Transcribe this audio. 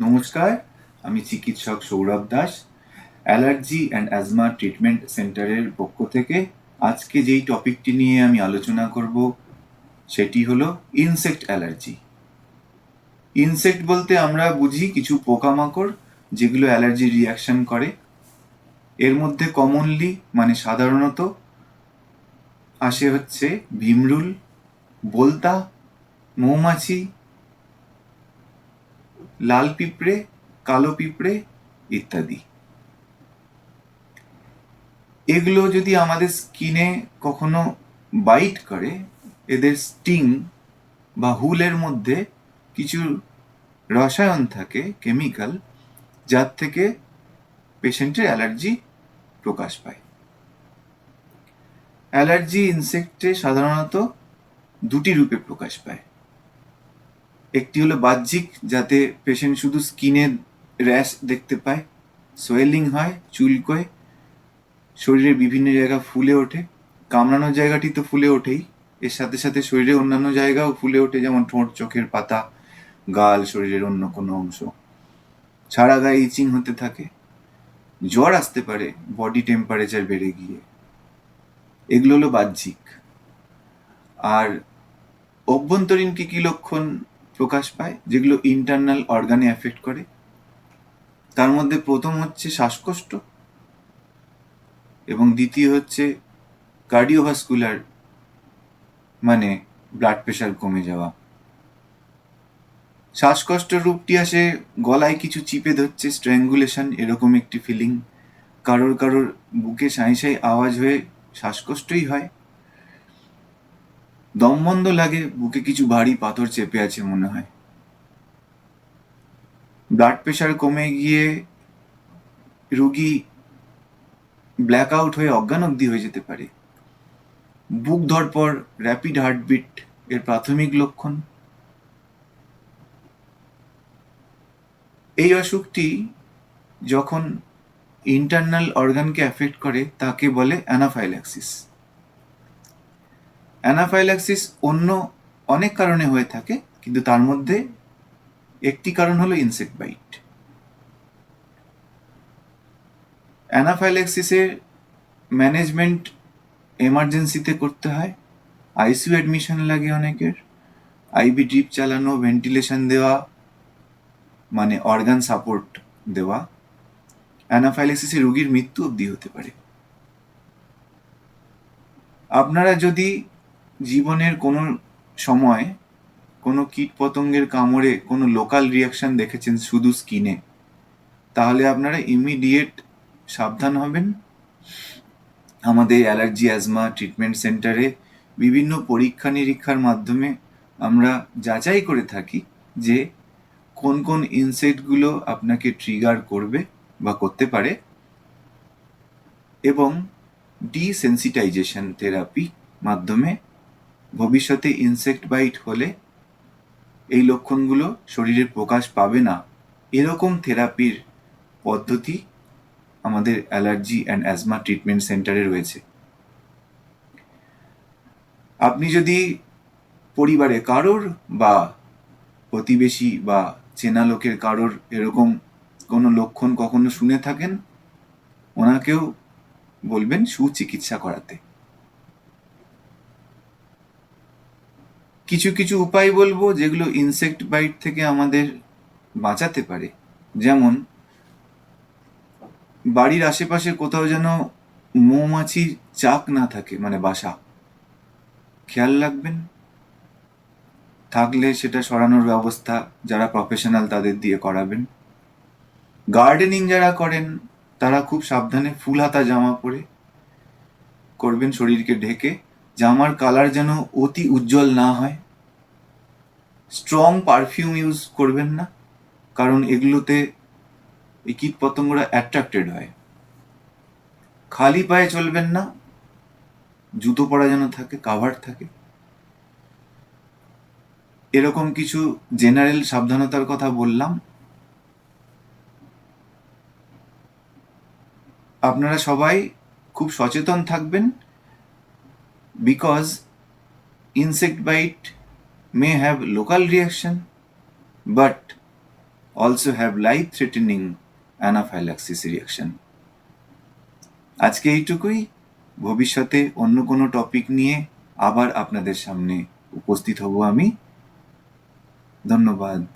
নমস্কার, আমি চিকিৎসক Sourav Das, allergy and asthma treatment সেন্টারের পক্ষ থেকে আজকে যেই টপিকটি নিয়ে আমি আলোচনা করব সেটি হলো ইনসেক্ট অ্যালার্জি। ইনসেক্ট বলতে আমরা বুঝি কিছু পোকামাকড় যেগুলো অ্যালার্জি রিয়াকশন করে। এর মধ্যে কমনলি সাধারণত আসে হচ্ছে ভিমরুল, বোলতা, মৌমাছি, লাল পিঁপড়ে, কালো পিঁপড়ে ইত্যাদি। এগুলো যদি আমাদের স্কিনে কখনো বাইট করে, এদের স্টিং বা হুলের মধ্যে কিছু রসায়ন থাকে, কেমিক্যাল, যার থেকে পেশেন্টের অ্যালার্জি প্রকাশ পায়। অ্যালার্জি ইনসেক্টে সাধারণত দুটি রূপে প্রকাশ পায়। একটি হলো বাহ্যিক, যাতে পেশেন্ট শুধু স্কিনে র্যাশ দেখতে পায়, সোয়েলিং হয়, চুলকোয়, শরীরের বিভিন্ন জায়গা ফুলে ওঠে। কামড়ানোর জায়গাটি তো ফুলে ওঠেই, এর সাথে সাথে শরীরের অন্যান্য জায়গাও ফুলে ওঠে, যেমন ঠোঁট, চোখের পাতা, গাল, শরীরের অন্য কোনো অংশ। সারা গায়ে ইচিং হতে থাকে, জ্বর আসতে পারে বডি টেম্পারেচার বেড়ে গিয়ে। এগুলো হলো বাহ্যিক। আর অভ্যন্তরীণ কি কি লক্ষণ প্রকাশ পায় যেগুলো ইন্টারনাল অর্গানে এফেক্ট করে? তার মধ্যে প্রথম হচ্ছে শ্বাসকষ্ট, এবং দ্বিতীয় হচ্ছে কার্ডিওভাস্কুলার, ব্লাড প্রেশার কমে যাওয়া। শ্বাসকষ্টের রূপটি আসে গলায় কিছু চিপে ধরছে, স্ট্র্যাঙ্গুলেশন, এরকম একটি ফিলিং। কারোর কারোর বুকে সাঁই সাঁই আওয়াজ হয়ে শ্বাসকষ্টই হয়। দম বন্ধ লাগে, বুকে কিছু ভারী পাথর চেপে আছে মনে হয়। ব্লাড প্রেশার কমে গিয়ে রুগী ব্ল্যাক আউট হয়ে অজ্ঞান অবধি হয়ে যেতে পারে। বুক ধড়পড়, র্যাপিড হার্টবিট এর প্রাথমিক লক্ষণ। এই অসুখটি যখন ইন্টারনাল অর্গানকে অ্যাফেক্ট করে তাকে বলে অ্যানাফাইল্যাক্সিস। অ্যানাফাইল্যাক্সিস অন্য অনেক কারণে হয়ে থাকে, কিন্তু তার মধ্যে একটি কারণ হলো ইনসেক্ট বাইট। অ্যানাফাইল্যাক্সিসের ম্যানেজমেন্ট এমার্জেন্সিতে করতে হয়, আইসিইউ অ্যাডমিশন লাগে অনেকের, আইভি ড্রিপ চালানো, ভেন্টিলেশন দেওয়া, অর্গান সাপোর্ট দেওয়া। অ্যানাফাইল্যাক্সিসে রোগীর মৃত্যু অবধি হতে পারে। আপনারা যদি জীবনের কোনো সময় কোনো কীট পতঙ্গের কামড়ে কোনো লোকাল রিয়াকশন দেখেছেন শুধু স্কিনে, তাহলে আপনারা ইমিডিয়েট সাবধান হবেন। আমাদের অ্যালার্জি অ্যাজমা ট্রিটমেন্ট সেন্টারে বিভিন্ন পরীক্ষা নিরীক্ষার মাধ্যমে আমরা যাচাই করে থাকি যে কোন কোন ইনসেক্টগুলো আপনাকে ট্রিগার করবে বা করতে পারে, এবং ডিসেন্সিটাইজেশন থেরাপি মাধ্যমে ভবিষ্যতে ইনসেক্ট বাইট হলে এই লক্ষণগুলো শরীরে প্রকাশ পাবে না, এরকম থেরাপির পদ্ধতি আমাদের অ্যালার্জি অ্যান্ড অ্যাজমা ট্রিটমেন্ট সেন্টারে রয়েছে। আপনি যদি পরিবারে কারোর বা প্রতিবেশী বা চেনা লোকের কারোর এরকম কোনো লক্ষণ কখনো শুনে থাকেন, ওনাকেও বলবেন সুচিকিৎসা করাতে। কিছু কিছু উপায় বলবো যেগুলো ইনসেক্ট বাইট থেকে আমাদের বাঁচাতে পারে। যেমন বাড়ির আশেপাশে কোথাও যেন মৌমাছির চাক না থাকে, বাসা, খেয়াল রাখবেন। থাকলে সেটা সরানোর ব্যবস্থা যারা প্রফেশনাল তাদের দিয়ে করাবেন। গার্ডেনিং যারা করেন তারা খুব সাবধানে ফুল হাতা জামা পরে করবেন, শরীরকে ঢেকে। জামার কালার যেন অতি উজ্জ্বল না হয়। স্ট্রং পারফিউম ইউজ করবেন না, কারণ এগুলোতে এই কীট পতঙ্গরা অ্যাট্রাক্টেড হয়। খালি পায়ে চলবেন না, জুতো পরা যেন থাকে, কাভার থাকে। এরকম কিছু জেনারেল সাবধানতার কথা বললাম। আপনারা সবাই খুব সচেতন থাকবেন, because insect bite may have local reaction, but also have life-threatening anaphylaxis reaction. আজকে এইটুকুই। ভবিষ্যতে অন্য কোনো টপিক নিয়ে আবার আপনাদের সামনে উপস্থিত হব আমি। ধন্যবাদ।